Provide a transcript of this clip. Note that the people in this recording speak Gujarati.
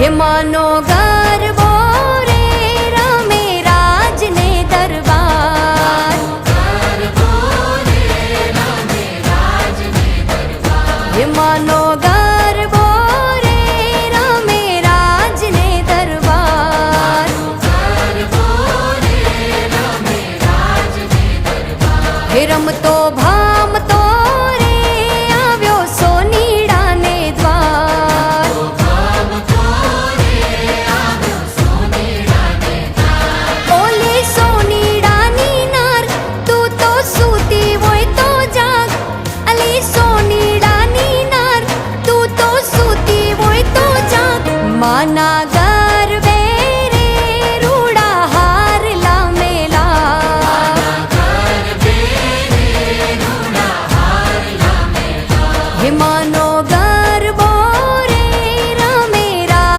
હેમાનો ગરબો રે રમે રાજને દરબાર, હેમાનો ગરબો રે રમે રાજને દરબાર, હે રમતો ભામતો રે આવ્યો સોનીડાને દ્વાર, ઓલી સોનીડાની નાર તું તો સૂતી હોય તો જાગ, અલી સોનીડાની નાર તું તો સૂતી હોય તો જાગ, માના